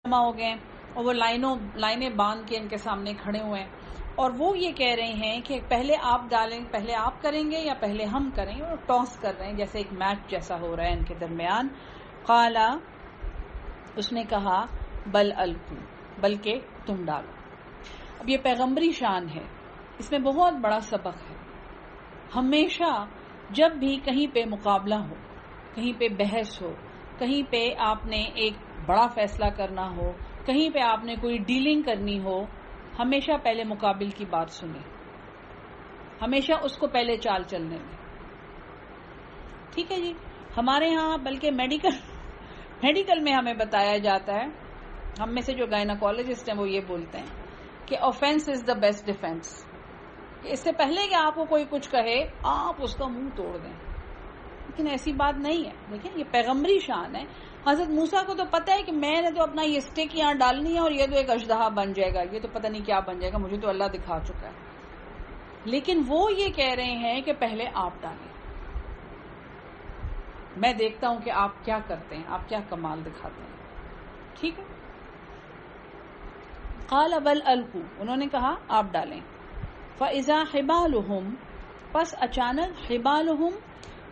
جمع ہو گئے اور وہ لائنیں باندھ کے ان کے سامنے کھڑے ہوئے ہیں اور وہ یہ کہہ رہے ہیں کہ پہلے آپ ڈالیں، پہلے آپ کریں گے یا پہلے ہم کریں گے، اور ٹاس کر رہے ہیں جیسے ایک میچ جیسا ہو رہا ہے ان کے درمیان. قالا، اس نے کہا بل القو، بلکہ تم ڈالو. اب یہ پیغمبری شان ہے، اس میں بہت بڑا سبق ہے. ہمیشہ جب بھی کہیں پہ مقابلہ ہو، کہیں پہ بحث ہو، کہیں پہ آپ نے ایک بڑا فیصلہ کرنا ہو، کہیں پہ آپ نے کوئی ڈیلنگ کرنی ہو، ہمیشہ پہلے مقابل کی بات سنیں، ہمیشہ اس کو پہلے چال چلنے میں. ٹھیک ہے جی. ہمارے ہاں بلکہ میڈیکل میں ہمیں بتایا جاتا ہے، ہم میں سے جو گائناکولوجسٹ ہیں وہ یہ بولتے ہیں کہ offence is the best defence. اس سے پہلے کہ آپ کو کوئی کچھ کہے آپ اس کا منہ توڑ دیں، لیکن ایسی بات نہیں ہے. دیکھیں یہ پیغمبری شان ہے. حضرت موسیٰ کو تو پتہ ہے کہ میں نے تو اپنا یہ اسٹک یہاں ڈالنی ہے اور یہ تو ایک اژدہا بن جائے گا، یہ تو پتہ نہیں کیا بن جائے گا، مجھے تو اللہ دکھا چکا ہے. لیکن وہ یہ کہہ رہے ہیں کہ پہلے آپ ڈالیں، میں دیکھتا ہوں کہ آپ کیا کرتے ہیں، آپ کیا کمال دکھاتے ہیں. ٹھیک ہے. قال بل القوا، انہوں نے کہا آپ ڈالیں. فاذا حبالهم، پس اچانک حبالهم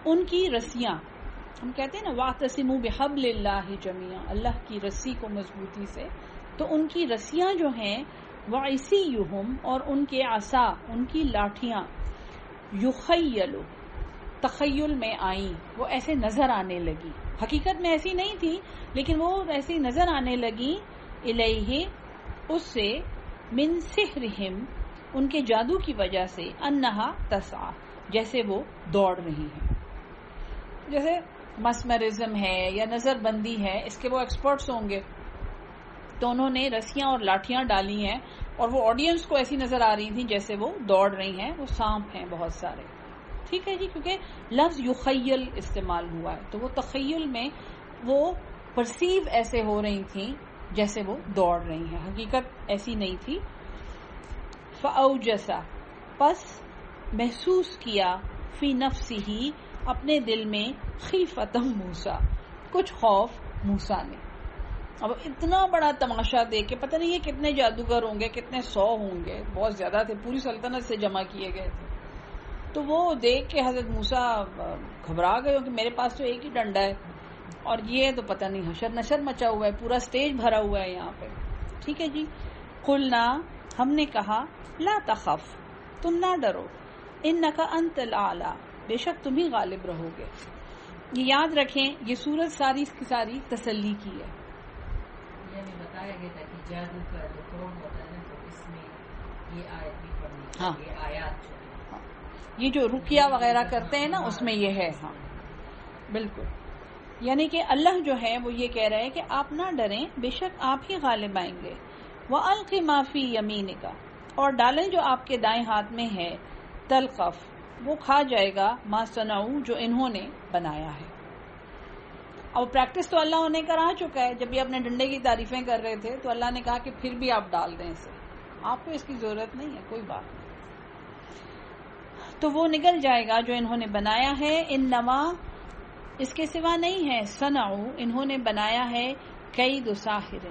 ان کی رسیاں، ہم کہتے ہیں نا واعتصموا بحبل اللہ جمیعا، اللہ کی رسی کو مضبوطی سے، تو ان کی رسیاں جو ہیں وعصیہم، اور ان کے عصا، ان کی لاٹھیاں، یخیل، تخیل میں آئیں، وہ ایسے نظر آنے لگی، حقیقت میں ایسی نہیں تھی لیکن وہ ایسی نظر آنے لگی، الیہ، اس سے، من سحرہم، ان کے جادو کی وجہ سے، انہا تسعی، جیسے وہ دوڑ رہی ہیں. جیسے مسمرزم ہے یا نظر بندی ہے، اس کے وہ ایکسپرٹس ہوں گے، تو انہوں نے رسیاں اور لاٹھیاں ڈالی ہیں اور وہ آڈینس کو ایسی نظر آ رہی تھیں جیسے وہ دوڑ رہی ہیں، وہ سانپ ہیں بہت سارے. ٹھیک ہے جی. کیونکہ لفظ یخیل استعمال ہوا ہے تو وہ تخیل میں وہ پرسیو ایسے ہو رہی تھیں جیسے وہ دوڑ رہی ہیں، حقیقت ایسی نہیں تھی. فاوجس، پس محسوس کیا، فی نفسہ، اپنے دل میں، خیفۃ موسیٰ، کچھ خوف موسیٰ نے. اب اتنا بڑا تماشا دیکھ کے پتہ نہیں یہ کتنے جادوگر ہوں گے، کتنے 100 ہوں گے، بہت زیادہ تھے، پوری سلطنت سے جمع کیے گئے تھے. تو وہ دیکھ کے حضرت موسیٰ گھبرا گئے کہ میرے پاس تو ایک ہی ڈنڈا ہے اور یہ تو پتہ نہیں حشر نشر مچا ہوا ہے، پورا سٹیج بھرا ہوا ہے یہاں پہ. ٹھیک ہے جی. قلنا، ہم نے کہا، لا تخف، تم نہ ڈرو، انک انت الاعلی، بے شک تم ہی غالب رہو گے. یہ یاد رکھیں، یہ سورت ساری کی ساری تسلی کی ہے. یعنی بتایا گیا تھا کہ جادو کا جو توڑ ہوتا ہے نا، تو اس میں یہ آیت بھی پڑھنی ہے. ہاں، یہ آیات جو یہ جو رقیہ وغیرہ کرتے ہیں نا اس میں یہ ہے. ہاں بالکل. یعنی کہ اللہ جو ہے وہ یہ کہہ رہا ہے کہ آپ نہ ڈریں، بے شک آپ ہی غالب آئیں گے. وَأَلْقِ مَا فِي يَمِينِكَ، اور ڈالیں جو آپ کے دائیں ہاتھ میں ہے، تلقف، وہ کھا جائے گا، ما صنعوا، جو انہوں نے بنایا ہے. اور پریکٹس تو اللہ انہیں کرا چکا ہے. جب یہ اپنے ڈنڈے کی تعریفیں کر رہے تھے تو اللہ نے کہا کہ پھر بھی آپ ڈال دیں اسے، آپ کو اس کی ضرورت نہیں ہے، کوئی بات نہیں. تو وہ نکل جائے گا جو انہوں نے بنایا ہے. انما، اس کے سوا نہیں ہے، صنعوا، انہوں نے بنایا ہے، کید ساحر،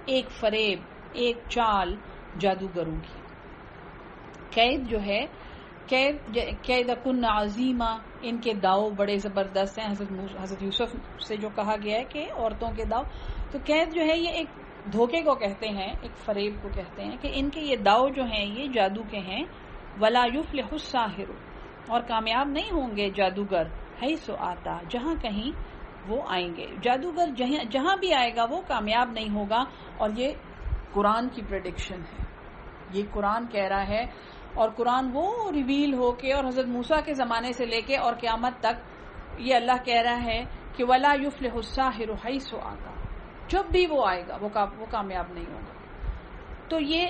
ایک فریب، ایک چال جادوگروں کی. قید جو ہے، قید کن عظیمہ، ان کے داؤ بڑے زبردست ہیں. حضرت یوسف سے جو کہا گیا ہے کہ عورتوں کے داؤ، تو قید جو ہے یہ ایک دھوکے کو کہتے ہیں، ایک فریب کو کہتے ہیں کہ ان کے یہ داؤ جو ہیں یہ جادو کے ہیں. ولا یفلح الساحر، اور کامیاب نہیں ہوں گے جادوگر، حیث آتا، جہاں کہیں وہ آئیں گے. جادوگر جہاں بھی آئے گا وہ کامیاب نہیں ہوگا. اور یہ قرآن کی پریڈکشن ہے، یہ قرآن کہہ رہا ہے. اور قرآن وہ ریویل ہو کے اور حضرت موسیٰ کے زمانے سے لے کے اور قیامت تک یہ اللہ کہہ رہا ہے کہ ولا یفلح الساحر حیث آتا، جب بھی وہ آئے گا وہ کامیاب نہیں ہوگا. تو یہ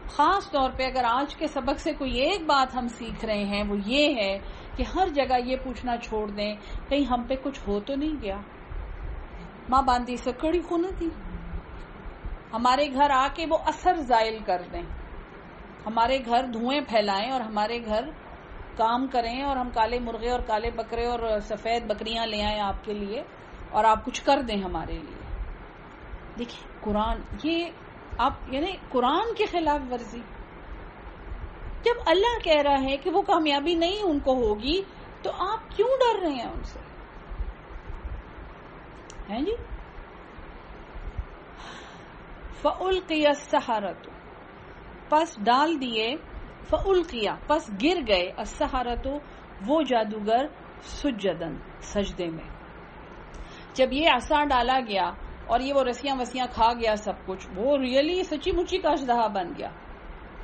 خاص طور پہ اگر آج کے سبق سے کوئی ایک بات ہم سیکھ رہے ہیں وہ یہ ہے کہ ہر جگہ یہ پوچھنا چھوڑ دیں کہیں ہم پہ کچھ ہو تو نہیں گیا. ماں باندھی سکڑی خون تھی، ہمارے گھر آ کے وہ اثر زائل کر دیں، ہمارے گھر دھوئیں پھیلائیں اور ہمارے گھر کام کریں اور ہم کالے مرغے اور کالے بکرے اور سفید بکریاں لے آئیں آپ کے لیے اور آپ کچھ کر دیں ہمارے لیے. دیکھیں قرآن، یہ آپ یعنی قرآن کے خلاف ورزی. جب اللہ کہہ رہا ہے کہ وہ کامیابی نہیں ان کو ہوگی تو آپ کیوں ڈر رہے ہیں ان سے؟ ہیں جی. فَأُلْقِيَ السَّحَرَةُ، پس ڈال دیے، فَأُلْقِيَ پس گر گئے، السَّحَرَةُ وہ جادوگر، سجدن سجدے میں. جب یہ عصا ڈالا گیا اور یہ وہ رسیاں وسیاں کھا گیا سب کچھ، وہ ریئلی سچی مچی کا اژدہا بن گیا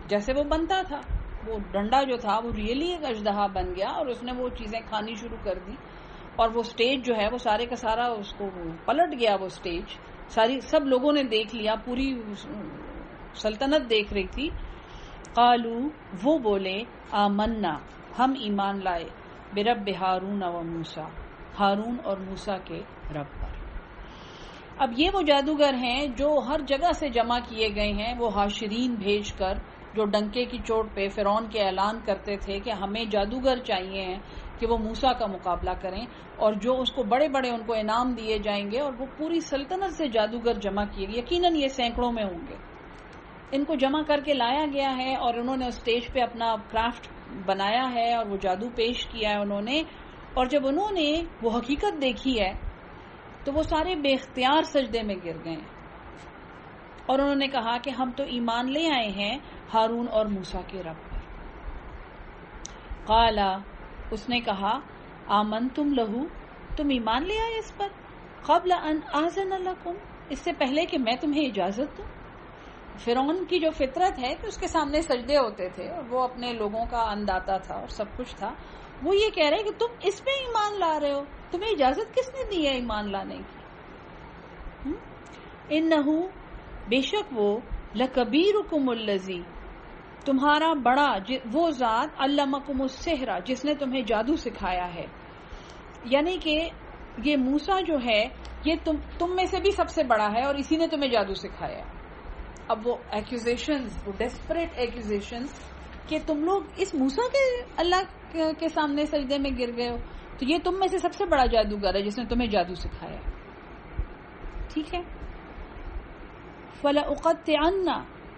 جیسے وہ بنتا تھا. وہ ڈنڈا جو تھا وہ ریئلی ایک اژدہا بن گیا اور اس نے وہ چیزیں کھانی شروع کر دی. اور وہ سٹیج جو ہے وہ سارے کا سارا اس کو پلٹ گیا. وہ سٹیج سب لوگوں نے دیکھ لیا، پوری سلطنت دیکھ رہی تھی. قالو وہ بولے، آمنا ہم ایمان لائے، برب ہارون و موسیٰ ہارون اور موسیٰ کے رب پر. اب یہ وہ جادوگر ہیں جو ہر جگہ سے جمع کیے گئے ہیں، وہ حاشرین بھیج کر، جو ڈنکے کی چوٹ پہ فرعون کے اعلان کرتے تھے کہ ہمیں جادوگر چاہیے ہیں کہ وہ موسیٰ کا مقابلہ کریں، اور جو اس کو بڑے بڑے ان کو انعام دیے جائیں گے. اور وہ پوری سلطنت سے جادوگر جمع کیے گئے، یقیناً یہ سینکڑوں میں ہوں گے. ان کو جمع کر کے لایا گیا ہے اور انہوں نے اسٹیج پہ اپنا کرافٹ بنایا ہے اور وہ جادو پیش کیا ہے انہوں نے. اور جب انہوں نے وہ حقیقت دیکھی ہے تو وہ سارے بے اختیار سجدے میں گر گئے اور انہوں نے کہا کہ ہم تو ایمان لے آئے ہیں ہارون اور موسیٰ کے رب پر. قالا اس نے کہا، آمنتم لہو تم ایمان لے آئے اس پر، قبل ان آذن لکم اس سے پہلے کہ میں تمہیں اجازت دوں. فرعون کی جو فطرت ہے کہ اس کے سامنے سجدے ہوتے تھے اور وہ اپنے لوگوں کا انداتا تھا اور سب کچھ تھا، وہ یہ کہہ رہے کہ تم اس پہ ایمان لا رہے ہو، تمہیں اجازت کس نے دی ہے ایمان لانے کی؟ انہو بے شک وہ، لکبیرکم الذی تمہارا بڑا وہ ذات، علمکم السحر جس نے تمہیں جادو سکھایا ہے. یعنی کہ یہ موسیٰ جو ہے یہ تم میں سے بھی سب سے بڑا ہے اور اسی نے تمہیں جادو سکھایا. اب وہ ایکوزیشنز، وہ ڈیسپریٹ ایکوزیشنز کہ تم لوگ اس موسیٰ کے اللہ کے سامنے سجدے میں گر گئے ہو، تو یہ تم میں سے سب سے بڑا جادوگر ہے جس نے تمہیں جادو سکھایا. ٹھیک ہے. فَلَأُقَطِّعَنَّ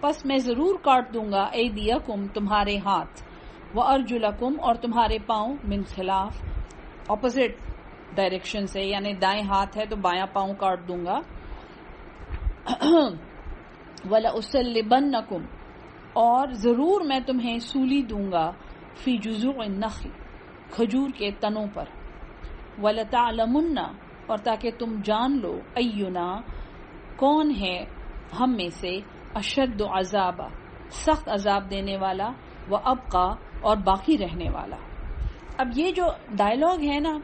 پس میں ضرور کاٹ دوں گا، ایدیکم تمہارے ہاتھ، وَأَرْجُلَکم اور تمہارے پاؤں، من خلاف اپوزٹ ڈائریکشن سے، یعنی دائیں ہاتھ ہے تو بایاں پاؤں کاٹ دوں گا. وَلَأُصَلِّبَنَّکُمْ اور ضرور میں تمہیں سولی دوں گا، فی جذوع النخل کھجور کے تنوں پر. وَلَتَعْلَمُنَّ اور تاکہ تم جان لو، اینا کون ہے ہم میں سے، اشد عذاب سخت عذاب دینے والا، وابقا اور باقی رہنے والا. اب یہ جو ڈائلاگ ہے نا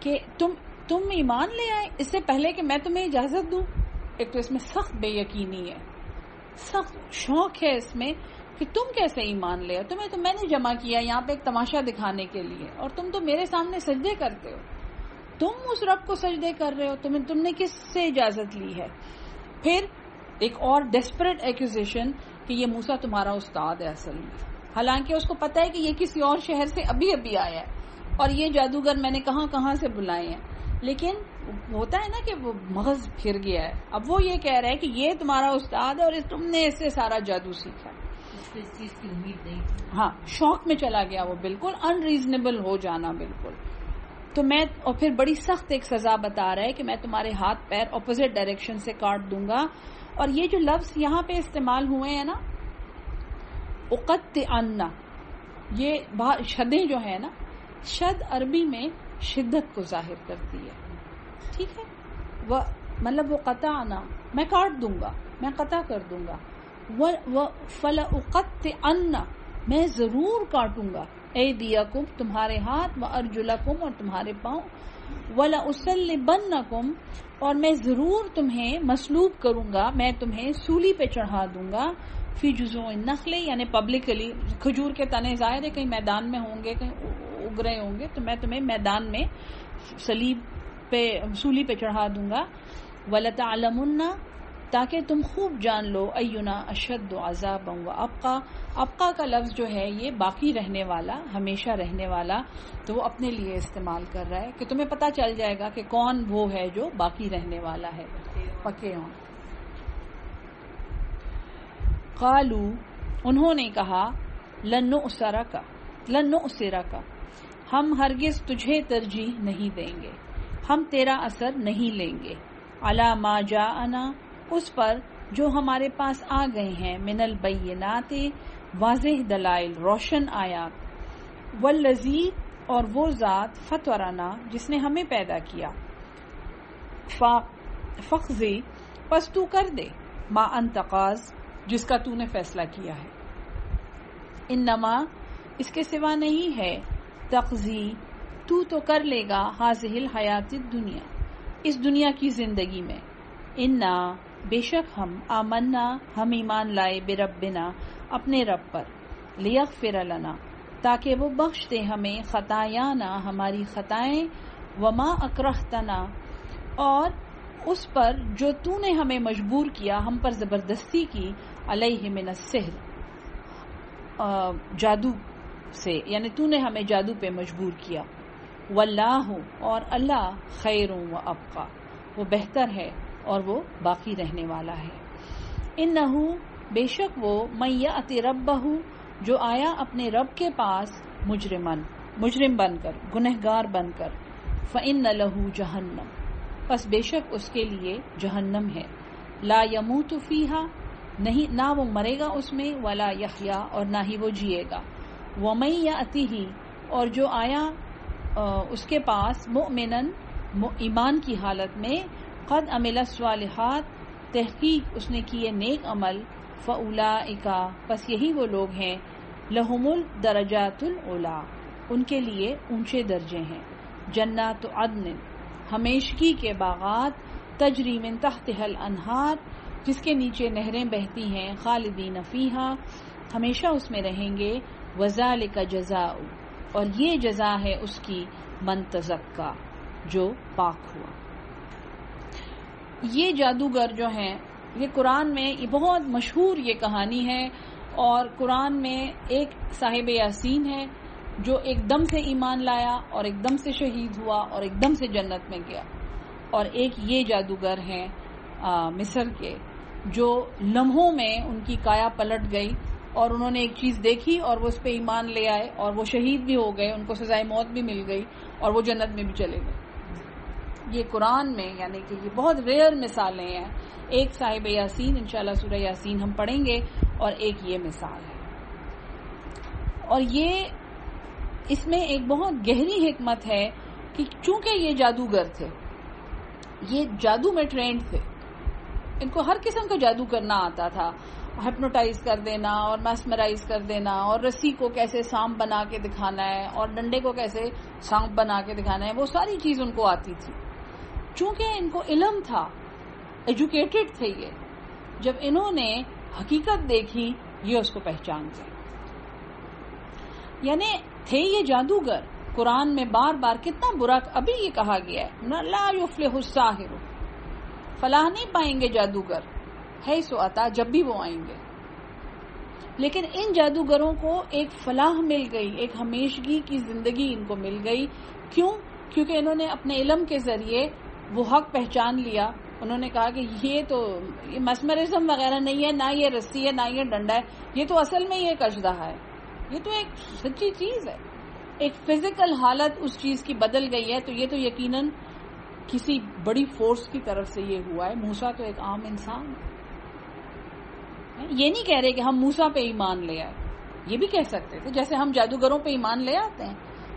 کہ تم ایمان لے آئے اس سے پہلے کہ میں تمہیں اجازت دوں، ایک تو اس میں سخت بے یقینی ہے، سخت شوق ہے اس میں کہ تم کیسے ایمان لے آئے، تمہیں تو میں نے جمع کیا یہاں پہ ایک تماشا دکھانے کے لیے، اور تم تو میرے سامنے سجدے کرتے ہو، تم اس رب کو سجدے کر رہے ہو، تم نے کس سے اجازت لی ہے. پھر ایک اور ڈیسپریٹ ایکوزیشن کہ یہ موسیٰ تمہارا استاد ہے اصل میں، حالانکہ اس کو پتا ہے کہ یہ کسی اور شہر سے ابھی آیا ہے اور یہ جادوگر میں نے کہاں سے بلائے ہیں، لیکن ہوتا ہے نا کہ وہ مغز پھر گیا ہے. اب وہ یہ کہہ رہا ہے کہ یہ تمہارا استاد ہے اور تم نے اس سے سارا جادو سیکھا. اس چیز کی امید نہیں تھی. ہاں، شوق میں چلا گیا وہ، بالکل ان ریزنیبل ہو جانا بالکل. تو میں اور پھر بڑی سخت ایک سزا بتا رہا ہے کہ میں تمہارے ہاتھ پیر اپوزٹ ڈائریکشن سے کاٹ دوں گا. اور یہ جو لفظ یہاں پہ استعمال ہوئے ہیں نا، اقطعن، یہ شدیں جو ہے نا، شد عربی میں شدت کو ظاہر کرتی ہے. ٹھیک ہے، وہ مطلب وہ قطعنا میں کاٹ دوں گا، میں قطع کر دوں گا. فَلَأُقَطِّعَنَّ میں ضرور کاٹوں گا، ایدیکم تمہارے ہاتھ، وَأَرْجُلَکم اور تمہارے پاؤں، وَلَأُصَلِّبَنَّکم اور میں ضرور تمہیں مسلوب کروں گا، میں تمہیں سولی پہ چڑھا دوں گا، فی جذوع النخل یعنی پبلکلی، کھجور کے تنے ظاہر ہے کہیں میدان میں ہوں گے، کہیں اگ رہے ہوں گے، تو میں تمہیں میدان میں صلیب پہ سولی پہ چڑھا دوں گا. وَلَتَعْلَمُنَّ تاکہ تم خوب جان لو، اینا اشد عذابا وابقا. ابقا کا لفظ جو ہے یہ باقی رہنے والا، ہمیشہ رہنے والا، تو وہ اپنے لیے استعمال کر رہا ہے کہ تمہیں پتہ چل جائے گا کہ کون وہ ہے جو باقی رہنے والا ہے، پکے ہوں. قالو انہوں نے کہا لن نؤثرک ہم ہرگز تجھے ترجیح نہیں دیں گے، ہم تیرا اثر نہیں لیں گے، علی ما جاءنا اس پر جو ہمارے پاس آ گئے ہیں، من البینات واضح دلائل روشن آیات، والذی اور وہ ذات فطرنا جس نے ہمیں پیدا کیا، فقضی پس تو کر دے، ما انت قاض جس کا تو نے فیصلہ کیا ہے، انما اس کے سوا نہیں ہے، تقضی تو کر لے گا، ہذہ الحیات الدنیا اس دنیا کی زندگی میں، انا بے شک ہم، آمنا ہم ایمان لائے، بربنا اپنے رب پر، لیغفر لنا تاکہ وہ بخش دے ہمیں، خطایانا ہماری خطائیں، وما اکرہتنا اور اس پر جو تو نے ہمیں مجبور کیا، ہم پر زبردستی کی، علیہ من السحر جادو سے، یعنی تو نے ہمیں جادو پہ مجبور کیا، واللہ اور اللہ خیر و ابقا وہ بہتر ہے اور وہ باقی رہنے والا ہے، انہو بے شک وہ من یأتی ربہ جو آیا اپنے رب کے پاس، مجرم بن کر، گنہگار بن کر، فإن لہ جہنم پس بے شک اس کے لیے جہنم ہے، لا یموت فیہا نہیں نہ وہ مرے گا اس میں، ولا یحیا اور نہ ہی وہ جیے گا، ومن یأتیہ اور جو آیا اس کے پاس، مؤمنن ایمان کی حالت میں، قد عمل الصالحات تحقیق اس نے کیے نیک عمل، فاولئک پس یہی وہ لوگ ہیں، لہم الدرجات العلی ان کے لیے اونچے درجے ہیں، جنات عدن ہمیشگی کے باغات، تجری من تحتها الانہار جس کے نیچے نہریں بہتی ہیں، خالدین فیہا ہمیشہ اس میں رہیں گے، وذالک جزاء اور یہ جزا ہے اس کی، من تزکا جو پاک ہوا۔ یہ جادوگر جو ہیں، یہ قرآن میں یہ بہت مشہور یہ کہانی ہے، اور قرآن میں ایک صاحب یاسین ہے جو ایک دم سے ایمان لایا اور ایک دم سے شہید ہوا اور ایک دم سے جنت میں گیا، اور ایک یہ جادوگر ہیں مصر کے جو لمحوں میں ان کی کایا پلٹ گئی اور انہوں نے ایک چیز دیکھی اور وہ اس پہ ایمان لے آئے اور وہ شہید بھی ہو گئے، ان کو سزائے موت بھی مل گئی اور وہ جنت میں بھی چلے گئے۔ یہ قرآن میں یعنی کہ یہ بہت ریئر مثالیں ہیں، ایک صاحب یاسین انشاءاللہ سورہ یاسین ہم پڑھیں گے، اور ایک یہ مثال ہے، اور یہ اس میں ایک بہت گہری حکمت ہے کہ چونکہ یہ جادوگر تھے، یہ جادو میں ٹرینڈ تھے، ان کو ہر قسم کا جادو کرنا آتا تھا، ہپنوٹائز کر دینا اور میسمرائز کر دینا، اور رسی کو کیسے سانپ بنا کے دکھانا ہے اور ڈنڈے کو کیسے سانپ بنا کے دکھانا ہے، وہ ساری چیز ان کو آتی تھی۔ چونکہ ان کو علم تھا، ایجوکیٹڈ تھے، یہ جب انہوں نے حقیقت دیکھی یہ اس کو پہچان گئے، یعنی تھے یہ جادوگر۔ قرآن میں بار بار کتنا برا ابھی یہ کہا گیا ہے، لا یفلح الساحر فلاح نہیں پائیں گے جادوگر، ہے سو عطا جب بھی وہ آئیں گے، لیکن ان جادوگروں کو ایک فلاح مل گئی، ایک ہمیشگی کی زندگی ان کو مل گئی۔ کیوں؟ کیونکہ انہوں نے اپنے علم کے ذریعے وہ حق پہچان لیا، انہوں نے کہا کہ یہ تو مسمرزم وغیرہ نہیں ہے، نہ یہ رسی ہے، نہ یہ ڈنڈا ہے، یہ تو اصل میں یہ ایک اژدہا ہے، یہ تو ایک سچی چیز ہے، ایک فزیکل حالت اس چیز کی بدل گئی ہے، تو یہ تو یقیناً کسی بڑی فورس کی طرف سے یہ ہوا ہے۔ موسیٰ تو ایک عام انسان ہے، یہ نہیں کہہ رہے کہ ہم موسیٰ پہ ایمان لے آئے، یہ بھی کہہ سکتے تھے جیسے ہم جادوگروں پہ ایمان لے آتے ہیں،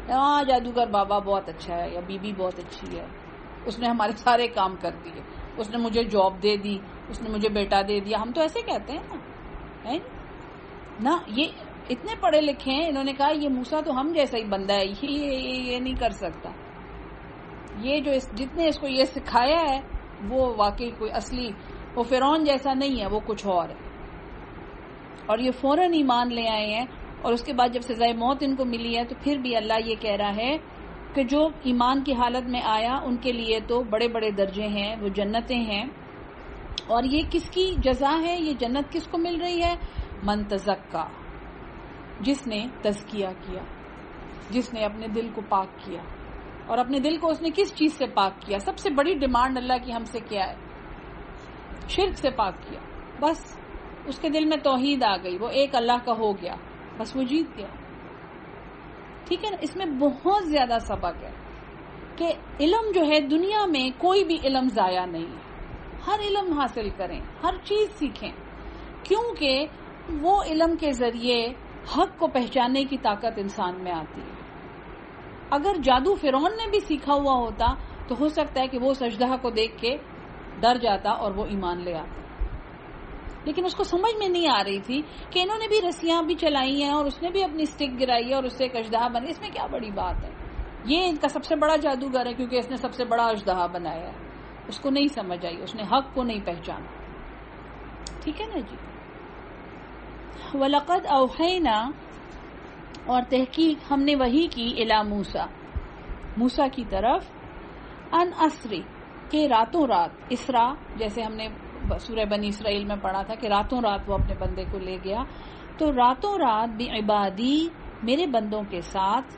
ہاں جادوگر بابا بہت اچھا ہے یا بی بی بہت اچھی ہے، اس نے ہمارے سارے کام کر دیے، اس نے مجھے جاب دے دی، اس نے مجھے بیٹا دے دیا، ہم تو ایسے کہتے ہیں نا۔ یہ اتنے پڑھے لکھے ہیں، انہوں نے کہا یہ موسیٰ تو ہم جیسا ہی بندہ ہے، یہ نہیں کر سکتا، یہ جو جتنے اس کو یہ سکھایا ہے وہ واقعی کوئی اصلی وہ فرعون جیسا نہیں ہے، وہ کچھ اور ہے، اور یہ فوراً ایمان لے آئے ہیں، اور اس کے بعد جب سزائے موت ان کو ملی ہے تو پھر بھی اللہ یہ کہہ رہا ہے کہ جو ایمان کی حالت میں آیا ان کے لیے تو بڑے بڑے درجے ہیں، وہ جنتیں ہیں۔ اور یہ کس کی جزا ہے؟ یہ جنت کس کو مل رہی ہے؟ من تزکا جس نے تزکیہ کیا، جس نے اپنے دل کو پاک کیا، اور اپنے دل کو اس نے کس چیز سے پاک کیا؟ سب سے بڑی ڈیمانڈ اللہ کی ہم سے کیا ہے؟ شرک سے پاک کیا، بس اس کے دل میں توحید آ گئی، وہ ایک اللہ کا ہو گیا، بس وہ جیت گیا. ٹھیک ہے نا. اس میں بہت زیادہ سبق ہے کہ علم جو ہے دنیا میں کوئی بھی علم ضائع نہیں ہے. ہر علم حاصل کریں، ہر چیز سیکھیں، کیونکہ وہ علم کے ذریعے حق کو پہچاننے کی طاقت انسان میں آتی ہے. اگر جادو فرعون نے بھی سیکھا ہوا ہوتا تو ہو سکتا ہے کہ وہ سجدہ کو دیکھ کے ڈر جاتا اور وہ ایمان لے آتا، لیکن اس کو سمجھ میں نہیں آ رہی تھی کہ انہوں نے بھی رسیاں بھی چلائی ہیں اور اس نے بھی اپنی سٹک گرائی ہے اور اس سے ایک اژدہا بنے، اس میں کیا بڑی بات ہے. یہ ان کا سب سے بڑا جادوگر ہے کیونکہ اس نے سب سے بڑا اژدہا بنایا ہے. اس کو نہیں سمجھ آئی، اس نے حق کو نہیں پہچانا. ٹھیک ہے نا جی. وَلَقَدْ أَوْحَيْنَا، اور تحقیق ہم نے وحی کی، الی موسیٰ، موسیٰ کی طرف، ان اسری، کہ راتوں رات، اسرا جیسے ہم نے سورہ بنی اسرائیل میں پڑھا تھا کہ راتوں رات وہ اپنے بندے کو لے گیا، تو راتوں رات بعبادی، میرے بندوں کے ساتھ،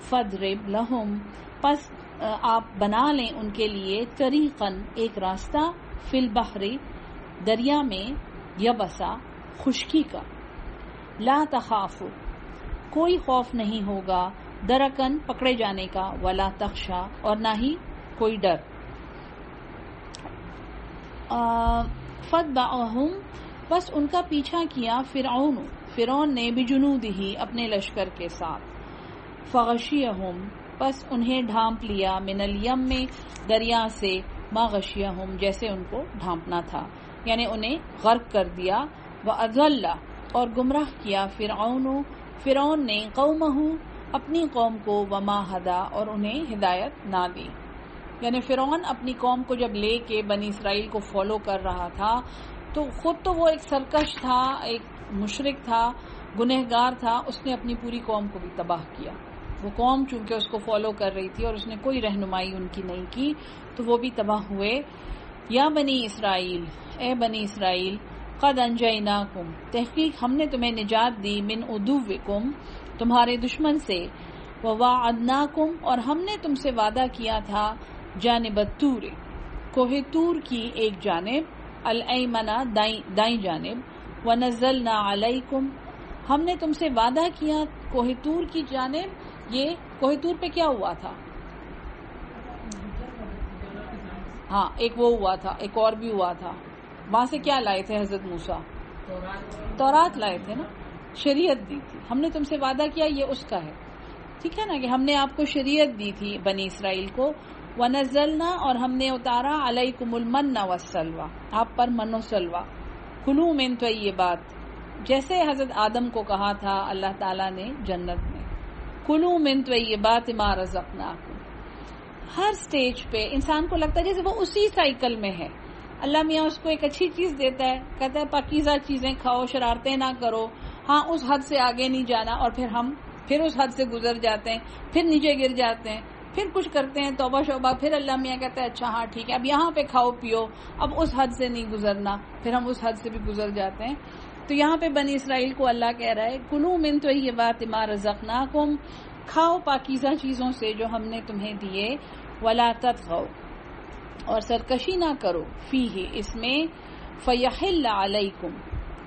فَاضْرِبْ لَهُمْ، پس آپ بنا لیں ان کے لیے، طریقاً، ایک راستہ، فی البحر، دریا میں، یبسا، خشکی کا، لا تخافوا، کوئی خوف نہیں ہوگا، درکن، پکڑے جانے کا، ولا تخشا، اور نہ ہی کوئی ڈر. فَاتْبَعَهُمْ، بس ان کا پیچھا کیا، فرعون نے، بجنودہ، اپنے لشکر کے ساتھ، فغشیہم، بس انہیں ڈھانپ لیا، من الیم، دریا سے، ما غشیہم، جیسے ان کو ڈھانپنا تھا، یعنی انہیں غرق کر دیا. وَأَضَلَّ، اور گمراہ کیا، فرعون نے، قومہ، اپنی قوم کو، وما ہدا، اور انہیں ہدایت نہ دی. یعنی فرعون اپنی قوم کو جب لے کے بنی اسرائیل کو فالو کر رہا تھا تو خود تو وہ ایک سرکش تھا، ایک مشرک تھا، گنہگار تھا، اس نے اپنی پوری قوم کو بھی تباہ کیا. وہ قوم چونکہ اس کو فالو کر رہی تھی اور اس نے کوئی رہنمائی ان کی نہیں کی تو وہ بھی تباہ ہوئے. یا بنی اسرائیل، اے بنی اسرائیل، قد انجیناکم، تحقیق ہم نے تمہیں نجات دی، من عدوکم، تمہارے دشمن سے، وواعدناکم، اور ہم نے تم سے وعدہ کیا تھا، جانب الطور، کوہ طور کی ایک جانب، الایمنہ، دائیں جانب، ونزلنا علیکم، ہم نے تم سے وعدہ کیا کوہ طور کی جانب. یہ کوہ طور پہ کیا ہوا تھا؟ ہاں، ایک وہ ہوا تھا، ایک اور بھی ہوا تھا. وہاں سے کیا لائے تھے حضرت موسیٰ؟ تورات لائے تھے نا، شریعت دی تھی. ہم نے تم سے وعدہ کیا، یہ اس کا ہے. ٹھیک ہے نا، کہ ہم نے آپ کو شریعت دی تھی بنی اسرائیل کو. ونزلنا، اور ہم نے اتارا، علیکم المن والسلوى، آپ پر من و سلوہ. کلوا من طیبات، جیسے حضرت آدم کو کہا تھا اللہ تعالیٰ نے جنت میں، کلوا من طیبات ما رزقناکم. ہر سٹیج پہ انسان کو لگتا ہے جیسے وہ اسی سائیکل میں ہے. اللہ میاں اس کو ایک اچھی چیز دیتا ہے، کہتا ہے پاکیزہ چیزیں کھاؤ، شرارتیں نہ کرو، ہاں اس حد سے آگے نہیں جانا، اور پھر اس حد سے گزر جاتے ہیں، پھر نیچے گر جاتے ہیں، پھر کچھ کرتے ہیں توبہ شوبہ، پھر اللہ میاں کہتا ہے اچھا ہاں ٹھیک ہے اب یہاں پہ کھاؤ پیو، اب اس حد سے نہیں گزرنا، پھر ہم اس حد سے بھی گزر جاتے ہیں. تو یہاں پہ بنی اسرائیل کو اللہ کہہ رہا ہے کلوا من طیبات ما رزقناکم، کھاؤ پاکیزہ چیزوں سے جو ہم نے تمہیں دیے، ولا تطغوا، اور سرکشی نہ کرو، فیہ، اس میں، فیحل علیکم،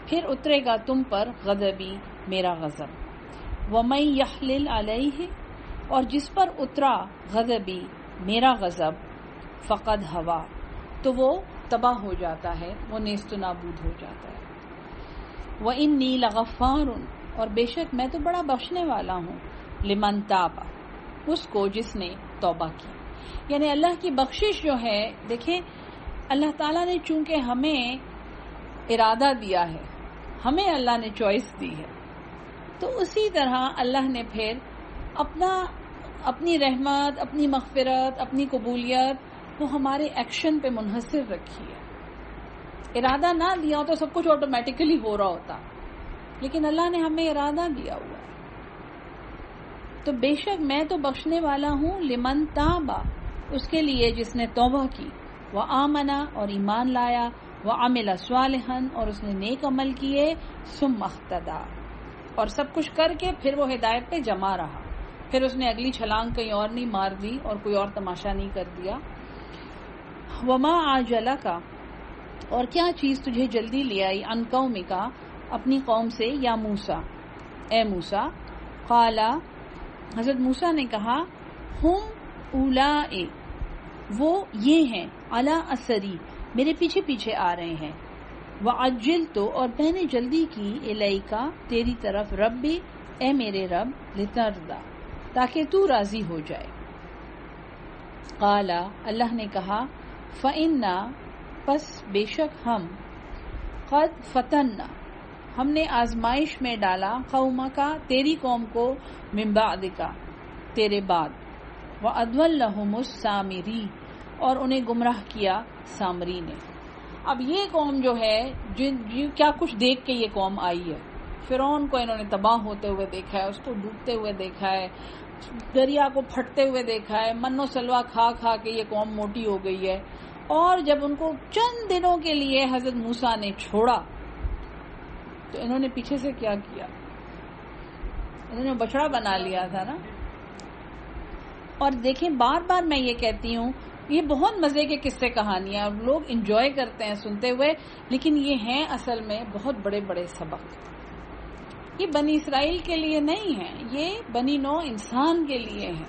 پھر اترے گا تم پر، غضبی، میرا غضب. ومن یحلل علیہ، اور جس پر اترا، غضبی، میرا غضب، فقد ہوا، تو وہ تباہ ہو جاتا ہے، وہ نیست و نابود ہو جاتا ہے. وانی لغفار، اور بے شک میں تو بڑا بخشنے والا ہوں، لمن تاب، اس کو جس نے توبہ کی. یعنی اللہ کی بخشش جو ہے، دیکھیں اللہ تعالیٰ نے چونکہ ہمیں ارادہ دیا ہے، ہمیں اللہ نے چوائس دی ہے، تو اسی طرح اللہ نے پھر اپنی رحمت، اپنی مغفرت، اپنی قبولیت وہ ہمارے ایکشن پہ منحصر رکھی ہے. ارادہ نہ دیا ہو تو سب کچھ آٹومیٹیکلی ہو رہا ہوتا، لیکن اللہ نے ہمیں ارادہ دیا ہوا ہے. تو بے شک میں تو بخشنے والا ہوں، لمن تابا، اس کے لیے جس نے توبہ کی، وآمنا، اور ایمان لایا، وعمل صالحا، اور اس نے نیک عمل کیے، ثم اہتدی، اور سب کچھ کر کے پھر وہ ہدایت پہ جمع رہا، پھر اس نے اگلی چھلانگ کہیں اور نہیں مار دی اور کوئی اور تماشا نہیں کر دیا. وما عجلک، اور کیا چیز تجھے جلدی لے آئی عن قومک اپنی قوم سے یا موسیٰ اے موسیٰ قال حضرت موسیٰ نے کہا ہم اولائے وہ یہ ہیں علی اثری میرے پیچھے پیچھے آ رہے ہیں وعجلت اور میں نے جلدی کی الیکا تیری طرف ربی اے میرے رب لترضا تاکہ تو راضی ہو جائے قال اللہ نے کہا فإنا پس بے شک ہم قد فتنا ہم نے آزمائش میں ڈالا قومک تیری قوم کو من بعدک تیرے بعد وأضلهم السامری اور انہیں گمراہ کیا سامری نے. اب یہ قوم جو ہے کیا کچھ دیکھ کے یہ قوم آئی ہے. فرعون کو انہوں نے تباہ ہوتے ہوئے دیکھا ہے, اس کو ڈوبتے ہوئے دیکھا ہے, دریا کو پھٹتے ہوئے دیکھا ہے, من و سلوا کھا کھا کے یہ قوم موٹی ہو گئی ہے. اور جب ان کو چند دنوں کے لیے حضرت موسیٰ نے چھوڑا تو انہوں نے پیچھے سے کیا کیا, انہوں نے بچڑا بنا لیا تھا نا. اور دیکھیں بار بار میں یہ کہتی ہوں یہ بہت مزے کے قصے کہانیاں اور لوگ انجوائے کرتے ہیں سنتے ہوئے, لیکن یہ ہیں اصل میں بہت بڑے بڑے سبق. یہ بنی اسرائیل کے لیے نہیں ہے, یہ بنی نوع انسان کے لیے ہے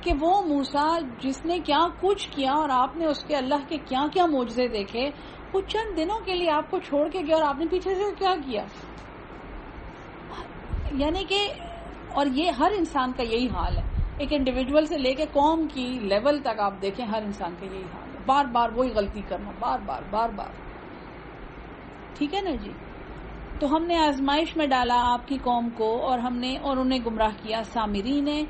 کہ وہ موسیٰ جس نے کیا کچھ کیا اور آپ نے اس کے اللہ کے کیا کیا معجزے دیکھے, وہ چند دنوں کے لیے آپ کو چھوڑ کے گیا اور آپ نے پیچھے سے کیا کیا. یعنی کہ اور یہ ہر انسان کا یہی حال ہے, ایک انڈیویجول سے لے کے قوم کی لیول تک آپ دیکھیں ہر انسان کا یہی حال ہے, بار بار وہی غلطی کرنا, بار بار. ٹھیک ہے نا جی. تو ہم نے آزمائش میں ڈالا آپ کی قوم کو اور انہیں گمراہ کیا سامری نے.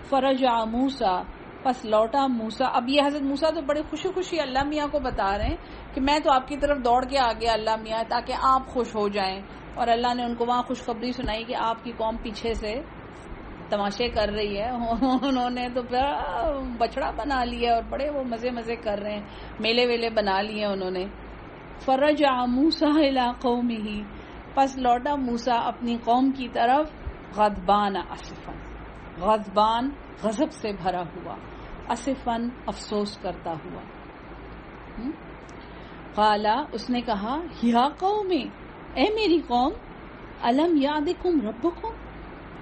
فرجع موسیٰ پس لوٹا موسیٰ. اب یہ حضرت موسیٰ تو بڑے خوشی خوشی اللہ میاں کو بتا رہے ہیں کہ میں تو آپ کی طرف دوڑ کے آ گیا اللہ میاں تاکہ آپ خوش ہو جائیں. اور اللہ نے ان کو وہاں خوشخبری سنائی کہ آپ کی قوم پیچھے سے تماشے کر رہی ہے, انہوں نے تو پھر بچڑا بنا لیا اور بڑے وہ مزے کر رہے ہیں, میلے ویلے بنا لیے انہوں نے. فرجع موسیٰ الی قومہ پس لوٹا موسیٰ اپنی قوم کی طرف غضبان اسفا, غضبان غضب سے بھرا ہوا, اسفن افسوس کرتا ہوا. قالا اس نے کہا یا قوم اے میری قوم الم یعدکم ربکم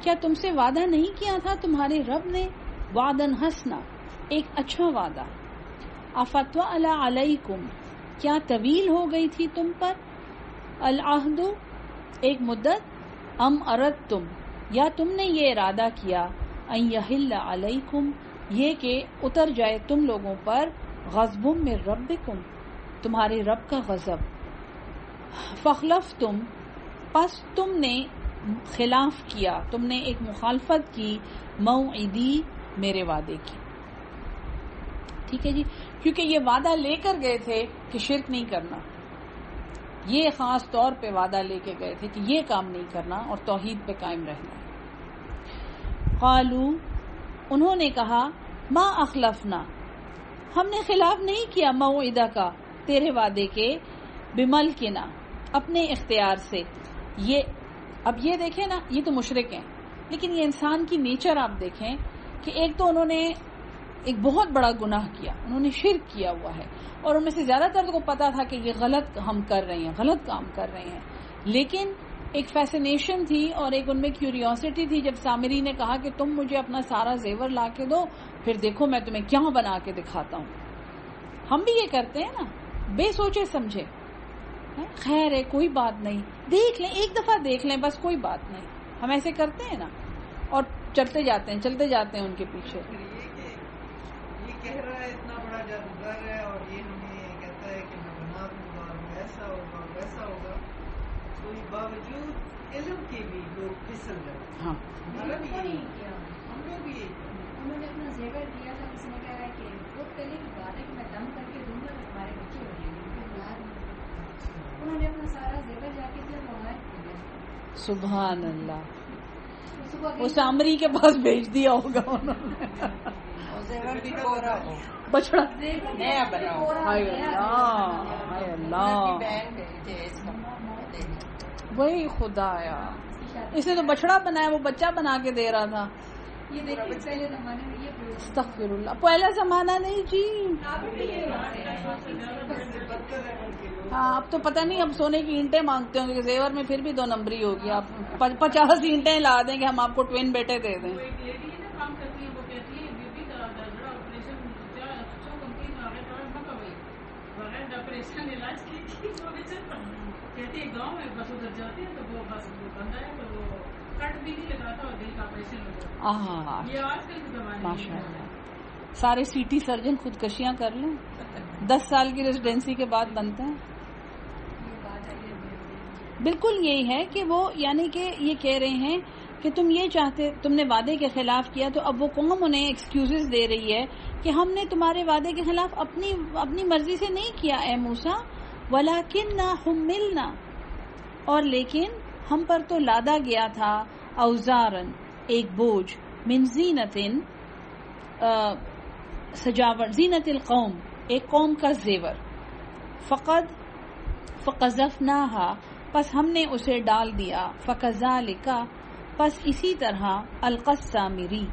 کیا تم سے وعدہ نہیں کیا تھا تمہارے رب نے, وعدن حسنا ایک اچھا وعدہ, افتوأل علیکم کیا طویل ہو گئی تھی تم پر, العہد ایک مدت, ام اردتم یا تم نے یہ ارادہ کیا, ان یحل علیکم یہ کہ اتر جائے تم لوگوں پر, غضب من ربکم تمہارے رب کا غضب, فخلفتم پس تم نے خلاف کیا, تم نے ایک مخالفت کی, موعدی میرے وعدے کی. ٹھیک ہے جی, کیونکہ یہ وعدہ لے کر گئے تھے کہ شرک نہیں کرنا, یہ خاص طور پہ وعدہ لے کے گئے تھے کہ یہ کام نہیں کرنا اور توحید پہ قائم رہنا. قالو انہوں نے کہا ما اخلفنا ہم نے خلاف نہیں کیا, موعدہ کا تیرے وعدے کے, بملکنا اپنے اختیار سے. یہ اب یہ دیکھیں نا, یہ تو مشرک ہیں, لیکن یہ انسان کی نیچر آپ دیکھیں کہ ایک تو انہوں نے ایک بہت بڑا گناہ کیا, انہوں نے شرک کیا ہوا ہے, اور ان میں سے زیادہ تر کو پتا تھا کہ یہ غلط ہم کر رہے ہیں, غلط کام کر رہے ہیں, لیکن ایک فیسنیشن تھی اور ایک ان میں کیوریوسٹی تھی. جب سامری نے کہا کہ تم مجھے اپنا سارا زیور لا کے دو, پھر دیکھو میں تمہیں کیا بنا کے دکھاتا ہوں. ہم بھی یہ کرتے ہیں نا, بے سوچے سمجھے, خیر ہے کوئی بات نہیں, دیکھ لیں ایک دفعہ دیکھ لیں بس کوئی بات نہیں, ہم ایسے کرتے ہیں نا, اور چلتے جاتے ہیں ان کے پیچھے. یہ کہہ رہا ہے اتنا بڑا جادوگر ہے اور یہ ہمیں کہتا ہے کہ میں بنا دوں گا, ایسا ہوگا ویسا ہوگا, تو باوجود علم کے بھی لوگ پھسل گئے. ہاں ہمارا بھی یہی کیا, ہم لوگ بھی یہی کیا. انہوں نے اپنا زیور دیا تھا, کسی نے کہا ہے کہ وہ پہلے کی بات ہے کہ میں دم کر کے دوں گا تو تمہارے بچے ہو جائیں گے, انہوں نے اپنا سارا زیور جا کے دیا, وہاں سبحان اللہ, وہ سامری کے پاس بھیج دیا ہوگا انہوں نے, بچڑا. وہی خدا آیا, اس نے تو بچڑا بنایا, وہ بچہ بنا کے دے رہا تھا. یہ دیکھیے پہلے زمانے میں یہ استغفر اللہ, پہلا زمانہ نہیں جی, ہاں اب تو پتہ نہیں، اب سونے کی اینٹیں مانگتے ہوں گے، زیور میں پھر بھی 2 نمبری ہوگی، آپ 50 اینٹیں لا دیں کہ ہم آپ کو ٹوین بیٹے دے دیں. ایک لیڈی ہے نا کام کرتی ہے، وہ کہتی ہے بیبی کا بڑا آپریشن کمپنی بغیر آپریشن علاج کی کہتی ہے گاؤں میں بس ادھر جاتی ہے تو وہ بس بندہ ہے تو وہ کٹ بھی نہیں لگاتا اور دل کا آپریشن ہو جاتا ہے. یہ آج کل کے زمانے میں ماشاء اللہ سارے سی ٹی سرجن خودکشیاں کر لیں، 10 سال کی ریزیڈنسی کے بعد بنتے ہیں. بالکل یہی ہے کہ وہ یعنی کہ یہ کہہ رہے ہیں کہ تم یہ چاہتے، تم نے وعدے کے خلاف کیا، تو اب وہ قوم انہیں ایکسکیوزز دے رہی ہے کہ ہم نے تمہارے وعدے کے خلاف اپنی مرضی سے نہیں کیا اے موسیٰ، وَلَكِنَّا حُمِّلْنَا، اور لیکن ہم پر تو لادا گیا تھا، اوزارن ایک بوجھ، من زینتن سجاوٹ، زینت القوم ایک قوم کا زیور، فقذفناها پس ہم نے اسے ڈال دیا، فکذالک پس اسی طرح القى السامری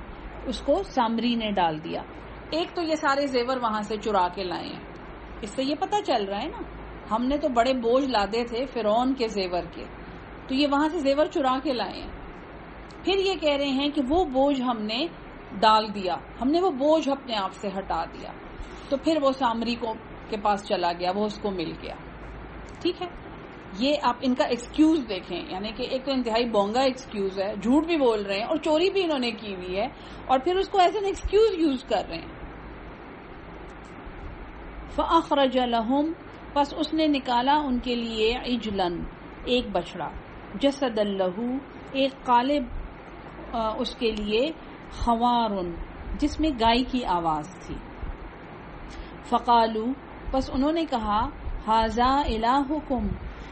اس کو سامری نے ڈال دیا. ایک تو یہ سارے زیور وہاں سے چرا کے لائے ہیں، اس سے یہ پتہ چل رہا ہے نا ہم نے تو بڑے بوجھ لادے تھے فرعون کے زیور کے، تو یہ وہاں سے زیور چرا کے لائے ہیں. پھر یہ کہہ رہے ہیں کہ وہ بوجھ ہم نے ڈال دیا، ہم نے وہ بوجھ اپنے آپ سے ہٹا دیا، تو پھر وہ سامری کے پاس چلا گیا، وہ اس کو مل گیا. ٹھیک ہے، یہ آپ ان کا ایکسکیوز دیکھیں، یعنی کہ ایک تو انتہائی بونگا ایکسکیوز ہے، جھوٹ بھی بول رہے ہیں اور چوری بھی انہوں نے کی ہوئی ہے، اور پھر اس کو ایز این ایکسکیوز یوز کر رہے ہیں. فَأَخْرَجَ لَهُمْ پس اس نے نکالا ان کے لیے عجلاً ایک بچڑا، جسدا لہ ایک قالب اس کے لیے، خوارن جس میں گائے کی آواز تھی. فقالو پس انہوں نے کہا ھذا الہکم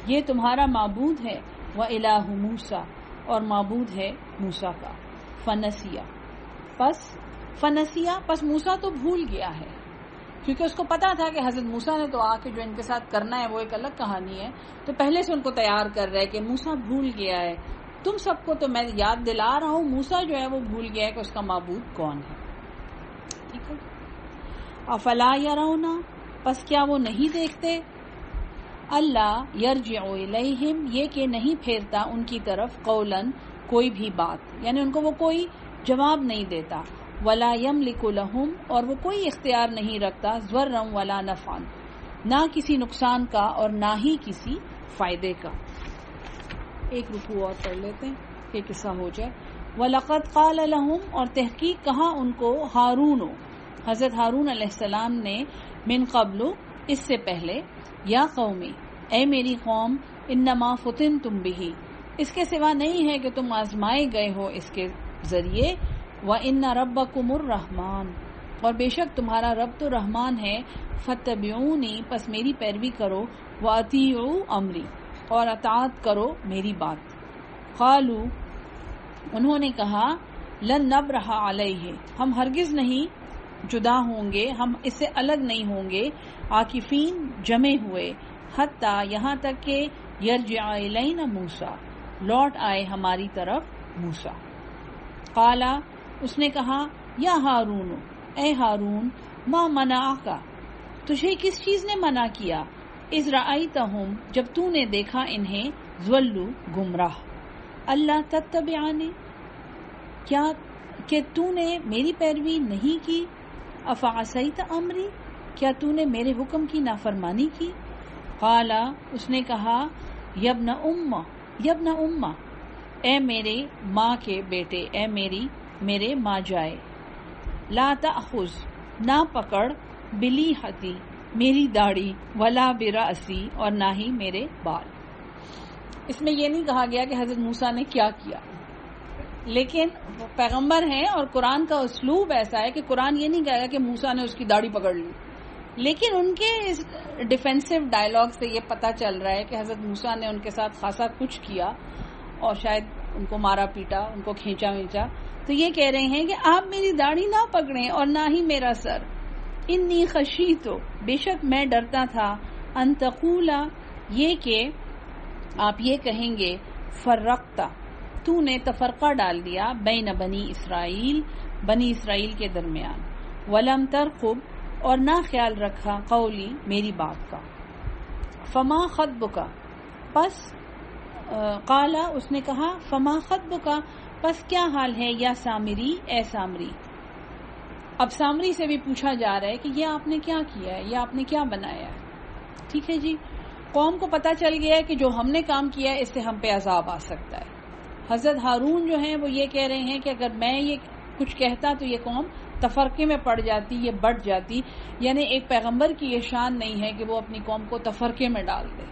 یہ تمہارا معبود ہے، وَإِلَٰهُ موسیٰ اور معبود ہے موسیٰ کا. فنسیا پس موسیٰ تو بھول گیا ہے، کیونکہ اس کو پتا تھا کہ حضرت موسیٰ نے تو آ کے جو ان کے ساتھ کرنا ہے وہ ایک الگ کہانی ہے، تو پہلے سے ان کو تیار کر رہے کہ موسیٰ بھول گیا ہے. تم سب کو تو میں یاد دلا رہا ہوں، موسیٰ جو ہے وہ بھول گیا ہے کہ اس کا معبود کون ہے. ٹھیک ہے، افلا یرون پس کیا وہ نہیں دیکھتے، اللہ یرجع الیہم یہ کہ نہیں پھیرتا ان کی طرف قولاً کوئی بھی بات، یعنی ان کو وہ کوئی جواب نہیں دیتا، ولا یملک لہم اور وہ کوئی اختیار نہیں رکھتا، ضرا ولا نفعا نہ کسی نقصان کا اور نہ ہی کسی فائدے کا. ایک رکوع اور پڑھ لیتے ہیں کہ قصہ ہو جائے. وَلَقَدْ قَالَ لَهُمْ اور تحقیق کہا ان کو، ہارون حضرت ہارون علیہ السلام نے، من قبل اس سے پہلے، یا قومی اے میری قوم، انما فتنتم بہ اس کے سوا نہیں ہے کہ تم آزمائے گئے ہو اس کے ذریعے، وَإِنَّ رَبَّكُمُ الرَّحْمَنُ اور بے شک تمہارا رب تو رحمان ہے، فَاتَّبِعُونِی پس میری پیروی کرو، وَأَطِیعُوا أَمْرِی اور اطاعت کرو میری بات. قالوا انہوں نے کہا، لن نبرح علیہ ہم ہرگز نہیں جدا ہوں گے، ہم اس سے الگ نہیں ہوں گے، عاکفین جمے ہوئے، حتی یہاں تک کہ یرجع الینا موسیٰ لوٹ آئے ہماری طرف موسیٰ. قالا اس نے کہا، یا ہارون اے ہارون، ما منعک تجھے کس چیز نے منع کیا، اذ رأیتہم جب تو نے دیکھا انہیں، ضلوا گمراہ، اللہ تتبعانی کیا کہ تو نے میری پیروی نہیں کی، افعصیت امری کیا تو نے میرے حکم کی نافرمانی کی. قالا اس نے کہا، یبن امہ اے میرے ماں کے بیٹے، اے میرے ماں جائے، لا تأخذ نہ پکڑ، بلیحتی میری داڑھی، ولا برأسی اور نہ ہی میرے بال. اس میں یہ نہیں کہا گیا کہ حضرت موسیٰ نے کیا کیا، لیکن پیغمبر ہیں اور قرآن کا اسلوب ایسا ہے کہ قرآن یہ نہیں کہے گا کہ موسیٰ نے اس کی داڑھی پکڑ لی، لیکن ان کے اس ڈیفینسو ڈائلاگ سے یہ پتہ چل رہا ہے کہ حضرت موسیٰ نے ان کے ساتھ خاصا کچھ کیا اور شاید ان کو مارا پیٹا، ان کو کھینچا وینچا. تو یہ کہہ رہے ہیں کہ آپ میری داڑھی نہ پکڑیں اور نہ ہی میرا سر. انی خشیتو بے شک میں ڈرتا تھا، ان تقولا یہ کہ آپ یہ کہیں گے، فرقتا تو نے تفرقہ ڈال دیا، بین بنی اسرائیل کے درمیان، ولم ترقب اور نہ خیال رکھا، قولی میری بات کا، فما خطبک، پس قالا اس نے کہا فما خطبک، پس کیا حال ہے یا سامری، اے سامری. اب سامری سے بھی پوچھا جا رہا ہے کہ یہ آپ نے کیا کیا ہے، یہ آپ نے کیا بنایا ہے. ٹھیک ہے جی، قوم کو پتہ چل گیا ہے کہ جو ہم نے کام کیا ہے اس سے ہم پہ عذاب آ سکتا ہے. حضرت ہارون جو ہیں وہ یہ کہہ رہے ہیں کہ اگر میں یہ کچھ کہتا تو یہ قوم تفرقے میں پڑ جاتی، یہ بٹ جاتی. یعنی ایک پیغمبر کی یہ شان نہیں ہے کہ وہ اپنی قوم کو تفرقے میں ڈال دے.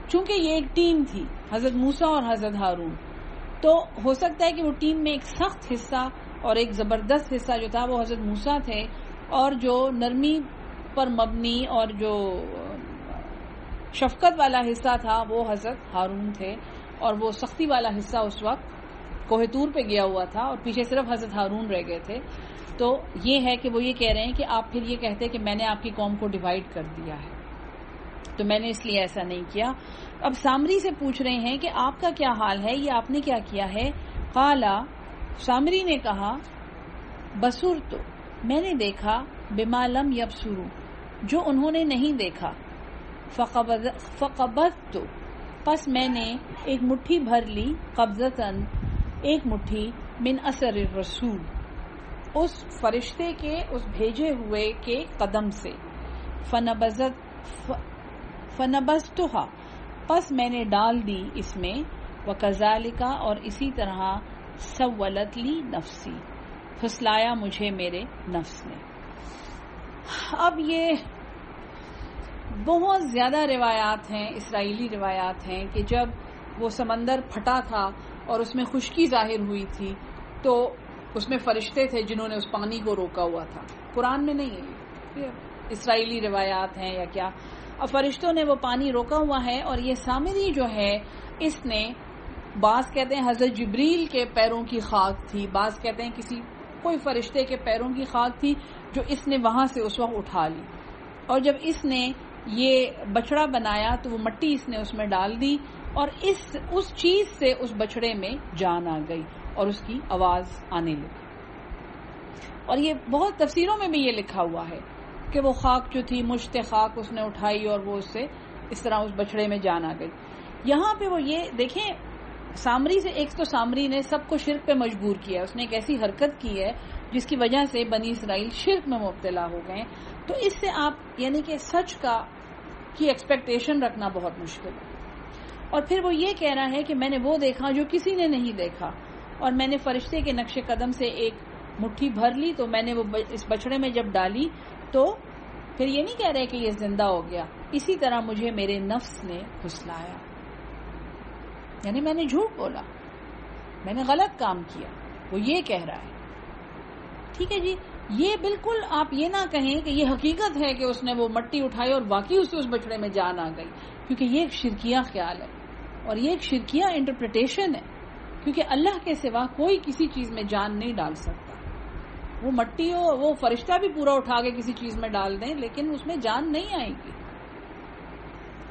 چونکہ یہ ایک ٹیم تھی، حضرت موسیٰ اور حضرت ہارون، تو ہو سکتا ہے کہ وہ ٹیم میں ایک سخت حصہ اور ایک زبردست حصہ جو تھا وہ حضرت موسیٰ تھے، اور جو نرمی پر مبنی اور جو شفقت والا حصہ تھا وہ حضرت ہارون تھے، اور وہ سختی والا حصہ اس وقت کوہ طور پہ گیا ہوا تھا اور پیچھے صرف حضرت ہارون رہ گئے تھے. تو یہ ہے کہ وہ یہ کہہ رہے ہیں کہ آپ پھر یہ کہتے کہ میں نے آپ کی قوم کو ڈیوائیڈ کر دیا ہے، تو میں نے اس لیے ایسا نہیں کیا. اب سامری سے پوچھ رہے ہیں کہ آپ کا کیا حال ہے، یہ آپ نے کیا کیا ہے. قالا، سامری نے کہا بصرت، میں نے دیکھا، بما لم یبصروا، جو انہوں نے نہیں دیکھا. فقبضت، پس میں نے ایک مٹھی بھر لی، قبضتاً ایک مٹھی، من اثر الرسول، اس فرشتے کے، اس بھیجے ہوئے کے قدم سے. فنبذتها، پس میں نے ڈال دی اس میں. وکذالک، اور اسی طرح سولت لی نفسی، پھسلایا مجھے میرے نفس نے. اب یہ بہت زیادہ روایات ہیں، اسرائیلی روایات ہیں کہ جب وہ سمندر پھٹا تھا اور اس میں خشکی ظاہر ہوئی تھی تو اس میں فرشتے تھے جنہوں نے اس پانی کو روکا ہوا تھا. قرآن میں نہیں ہے، اسرائیلی روایات ہیں یا کیا. اب فرشتوں نے وہ پانی روکا ہوا ہے، اور یہ سامری جو ہے اس نے، بعض کہتے ہیں حضرت جبریل کے پیروں کی خاک تھی، بعض کہتے ہیں کوئی فرشتے کے پیروں کی خاک تھی جو اس نے وہاں سے اس وقت اٹھا لی. اور جب اس نے یہ بچڑا بنایا تو وہ مٹی اس نے اس میں ڈال دی، اور اس چیز سے اس بچڑے میں جان آ گئی اور اس کی آواز آنے لگی. اور یہ بہت تفسیروں میں بھی یہ لکھا ہوا ہے کہ وہ خاک جو تھی، مشت خاک اس نے اٹھائی اور وہ اس سے اس طرح اس بچڑے میں جان آ گئی. یہاں پہ وہ یہ دیکھیں، سامری سے ایک تو سامری نے سب کو شرک پہ مجبور کیا، اس نے ایک ایسی حرکت کی ہے جس کی وجہ سے بنی اسرائیل شرک میں مبتلا ہو گئے. تو اس سے آپ یعنی کہ سچ کی ایکسپیکٹیشن رکھنا بہت مشکل ہے. اور پھر وہ یہ کہہ رہا ہے کہ میں نے وہ دیکھا جو کسی نے نہیں دیکھا، اور میں نے فرشتے کے نقش قدم سے ایک مٹھی بھر لی، تو میں نے وہ اس بچڑے میں جب ڈالی تو پھر یہ نہیں کہہ رہے کہ یہ زندہ ہو گیا، اسی طرح مجھے میرے نفس نے پھسلایا. یعنی میں نے جھوٹ بولا، میں نے غلط کام کیا، وہ یہ کہہ رہا ہے. ٹھیک ہے جی، یہ بالکل آپ یہ نہ کہیں کہ یہ حقیقت ہے کہ اس نے وہ مٹی اٹھائی اور واقعی اس سے اس بچڑے میں جان آ گئی، کیونکہ یہ ایک شرکیہ خیال ہے اور یہ ایک شرکیہ انٹرپریٹیشن ہے، کیونکہ اللہ کے سوا کوئی کسی چیز میں جان نہیں ڈال سکتا. وہ مٹی ہو، وہ فرشتہ بھی پورا اٹھا کے کسی چیز میں ڈال دیں لیکن اس میں جان نہیں آئے گی.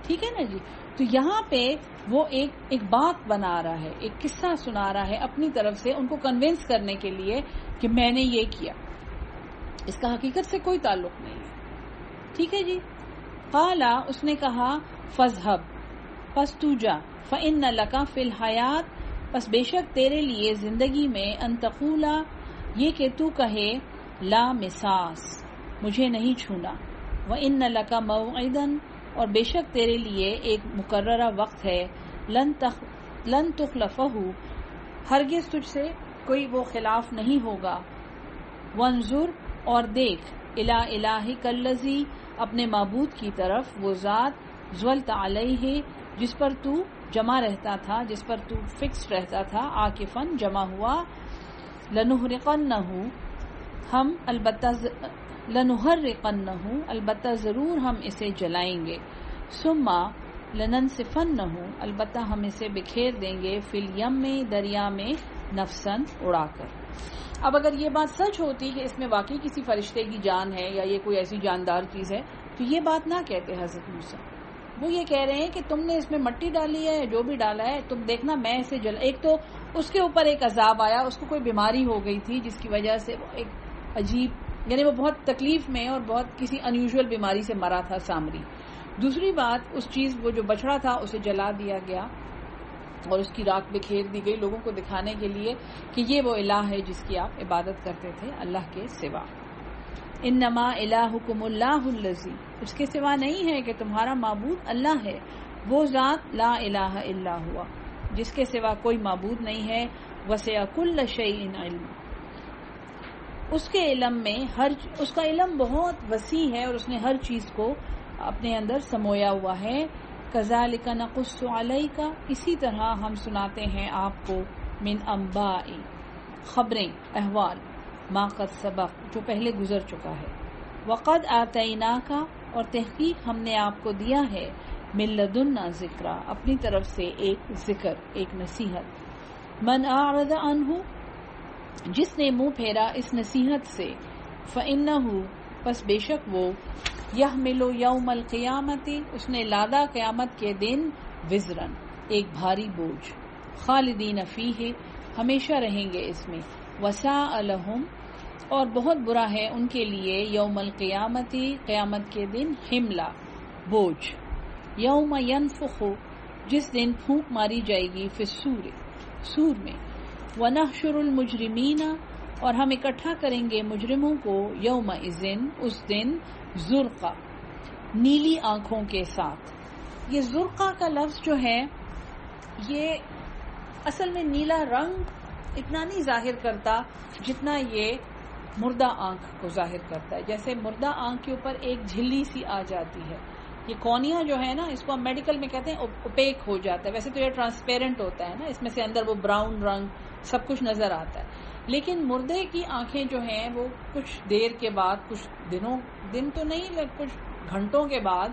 ٹھیک ہے نا جی. تو یہاں پہ وہ ایک بات بنا رہا ہے، ایک قصہ سنا رہا ہے اپنی طرف سے ان کو کنونس کرنے کے لیے کہ میں نے یہ کیا. اس کا حقیقت سے کوئی تعلق نہیں ہے. ٹھیک ہے جی. قالا، اس نے کہا فذهب، پس تو جا، فإن لك فی الحیات، پس بے شک تیرے لیے زندگی میں، ان تقولا، یہ کہ تو کہے، لا مساس، مجھے نہیں چھونا، وإن لك موعدا، اور بے شک تیرے لیے ایک مقررہ وقت ہے، لن تخلفہ، ہرگز تجھ سے کوئی وہ خلاف نہیں ہوگا. وانظر، اور دیکھ، الی الہک الذی، اپنے معبود کی طرف، وہ ذات، ظلت علیہ، جس پر تو جمع رہتا تھا، جس پر تو فکس رہتا تھا، عاکفاً جمع ہوا. لنحرقنہ، ہم البتہ ضرور ہم اسے جلائیں گے. ثم لننسفنہ، البتہ ہم اسے بکھیر دیں گے، فی الیم، دریا میں، نفسن، اڑا کر. اب اگر یہ بات سچ ہوتی کہ اس میں واقعی کسی فرشتے کی جان ہے یا یہ کوئی ایسی جاندار چیز ہے تو یہ بات نہ کہتے حضرت موسیٰ. وہ یہ کہہ رہے ہیں کہ تم نے اس میں مٹی ڈالی ہے، جو بھی ڈالا ہے، تم دیکھنا میں اسے ایک تو اس کے اوپر ایک عذاب آیا، اس کو کوئی بیماری ہو گئی تھی جس کی وجہ سے وہ ایک عجیب، یعنی وہ بہت تکلیف میں اور بہت کسی انیوژل بیماری سے مرا تھا سامری. دوسری بات اس چیز وہ جو بچڑا تھا اسے جلا دیا گیا اور اس کی راکھ بکھیر دی گئی لوگوں کو دکھانے کے لیے کہ یہ وہ الہ ہے جس کی آپ عبادت کرتے تھے اللہ کے سوا. انما الہکم اللہ الذی، اس کے سوا نہیں ہے کہ تمہارا معبود اللہ ہے، وہ ذات لا الہ الا ہوا جس کے سوا کوئی معبود نہیں ہے. وسع کل شیء علم، اس کے علم میں اس کا علم بہت وسیع ہے اور اس نے ہر چیز کو اپنے اندر سمویا ہوا ہے. کذالک نقص علیک، اسی طرح ہم سناتے ہیں آپ کو من انباء، خبریں، احوال، ما قد سبق، جو پہلے گزر چکا ہے. وقد آتیناک، اور تحقیق ہم نے آپ کو دیا ہے من لدنا ذکرا، اپنی طرف سے ایک ذکر، ایک نصیحت. من اعرض عنہ، جس نے منہ پھیرا اس نصیحت سے، فإنہ، پس بے شک وہ، یحمل یوم القیامت، اس نے لادا قیامت کے دن، وزرن، ایک بھاری بوجھ. خالدین فیہ، ہمیشہ رہیں گے اس میں. وساء لہم، اور بہت برا ہے ان کے لیے، یوم القیامت، قیامت کے دن، حملہ، بوجھ. یوم ینفخ، جس دن پھونک ماری جائے گی، فی الصور، سور میں. ونحشر المجرمین، اور ہم اکٹھا کریں گے مجرموں کو، یومئذ، اس دن، زرقا، نیلی آنکھوں کے ساتھ. یہ زرقا کا لفظ جو ہے یہ اصل میں نیلا رنگ اتنا نہیں ظاہر کرتا جتنا یہ مردہ آنکھ کو ظاہر کرتا ہے. جیسے مردہ آنکھ کے اوپر ایک جھلی سی آ جاتی ہے، یہ کونیا جو ہے نا، اس کو ہم میڈیکل میں کہتے ہیں اوپیک ہو جاتا ہے. ویسے تو یہ ٹرانسپیرنٹ ہوتا ہے نا، اس میں سے اندر وہ براؤن رنگ سب کچھ نظر آتا ہے. لیکن مردے کی آنکھیں جو ہیں وہ کچھ دیر کے بعد، کچھ دن تو نہیں، کچھ گھنٹوں کے بعد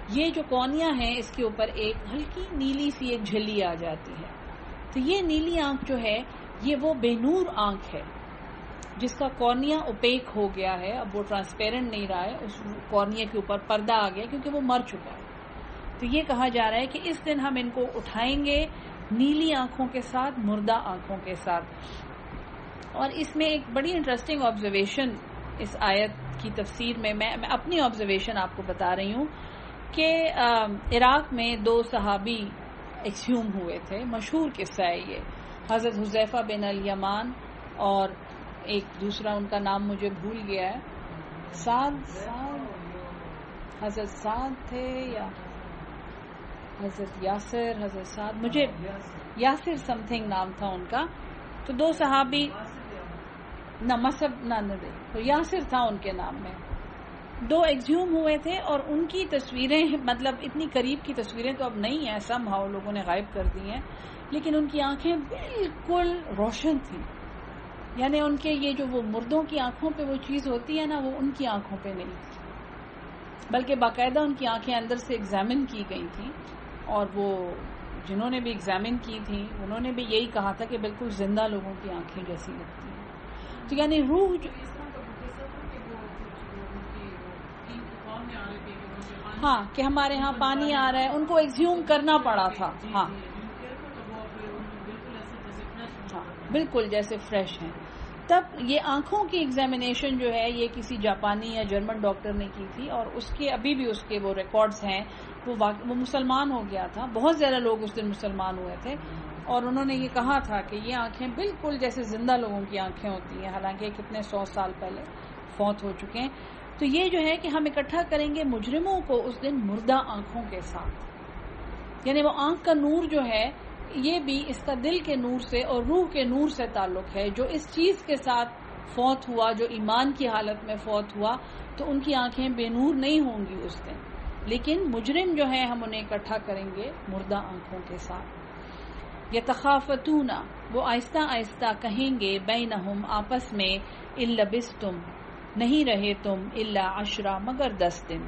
یہ جو کونیا ہے اس کے اوپر ایک ہلکی نیلی سی ایک جھلی آ جاتی ہے. تو یہ نیلی آنکھ جو ہے یہ وہ بے نور آنکھ ہے جس کا کورنیا اوپیک ہو گیا ہے، اب وہ ٹرانسپیرنٹ نہیں رہا ہے، اس کورنیا کے اوپر پردہ آ گیا کیونکہ وہ مر چکا ہے. تو یہ کہا جا رہا ہے کہ اس دن ہم ان کو اٹھائیں گے نیلی آنکھوں کے ساتھ، مردہ آنکھوں کے ساتھ. اور اس میں ایک بڑی انٹرسٹنگ آبزرویشن اس آیت کی تفسیر میں اپنی آبزرویشن آپ کو بتا رہی ہوں کہ عراق میں 2 صحابی ایکسیوم ہوئے تھے. مشہور قصہ ہے یہ، حضرت حذیفہ بن الیمان اور ایک دوسرا ان کا نام مجھے بھول گیا ہے، حضرت سعد تھے یا حضرت یاسر، حضرت سعد، مجھے یاسر سم تھنگ نام تھا ان کا. تو 2 صحابی نہ مصب نہ دے تو یاسر تھا ان کے نام میں. 2 ایکزیوم ہوئے تھے اور ان کی تصویریں، مطلب اتنی قریب کی تصویریں تو اب نہیں ہیں، سم ہاؤ لوگوں نے غائب کر دی ہیں، لیکن ان کی آنکھیں بالکل روشن تھیں. یعنی ان کے یہ جو وہ مردوں کی آنکھوں پہ وہ چیز ہوتی ہے نا، وہ ان کی آنکھوں پہ نہیں تھی، بلکہ باقاعدہ ان کی آنکھیں اندر سے ایگزامن کی گئی تھیں. اور وہ جنہوں نے بھی ایگزامن کی تھیں انہوں نے بھی یہی کہا تھا کہ بالکل زندہ لوگوں کی آنکھیں جیسی لگتی ہیں. تو یعنی روح جو ہاں کہ ہمارے ہاں پانی آ رہا ہے، ان کو ایکزیوم کرنا پڑا تھا. ہاں بالکل جیسے فریش ہیں. تب یہ آنکھوں کی ایگزامینیشن جو ہے یہ کسی جاپانی یا جرمن ڈاکٹر نے کی تھی، اور اس کے ابھی بھی اس کے وہ ریکارڈز ہیں. وہ مسلمان ہو گیا تھا، بہت زیادہ لوگ اس دن مسلمان ہوئے تھے، اور انہوں نے یہ کہا تھا کہ یہ آنکھیں بالکل جیسے زندہ لوگوں کی آنکھیں ہوتی ہیں، حالانکہ کتنے 100 سال پہلے فوت ہو چکے ہیں. تو یہ جو ہے کہ ہم اکٹھا کریں گے مجرموں کو اس دن مردہ آنکھوں کے ساتھ. یعنی وہ آنکھ کا نور جو ہے یہ بھی اس کا دل کے نور سے اور روح کے نور سے تعلق ہے. جو اس چیز کے ساتھ فوت ہوا، جو ایمان کی حالت میں فوت ہوا، تو ان کی آنکھیں بے نور نہیں ہوں گی اس دن. لیکن مجرم جو ہے ہم انہیں اکٹھا کریں گے مردہ آنکھوں کے ساتھ. یتخافتون، وہ آہستہ آہستہ کہیں گے، بینہم، آپس میں، ان لبستم، نہیں رہے تم، الا عشرہ، مگر 10 دن.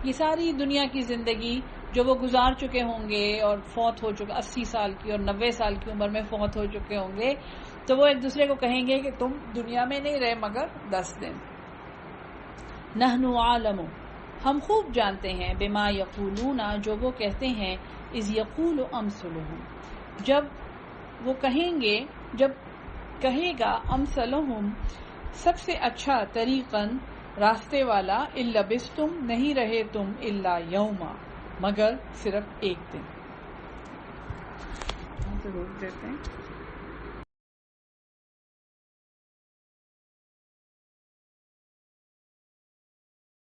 یہ ساری دنیا کی زندگی جو وہ گزار چکے ہوں گے اور فوت ہو چکے 80 سال کی اور 90 سال کی عمر میں فوت ہو چکے ہوں گے، تو وہ ایک دوسرے کو کہیں گے کہ تم دنیا میں نہیں رہے مگر 10 دن. نحن عالم، ہم خوب جانتے ہیں، بما یقولون، جو وہ کہتے ہیں، اذ یقول امثلهم، جب وہ کہیں گے، جب کہے گا، امثلهم، سب سے اچھا، طریقاً، راستے والا، الا بستم، نہیں رہے تم، الا یوما، مگر صرف ایک دن. روک دیتے ہیں.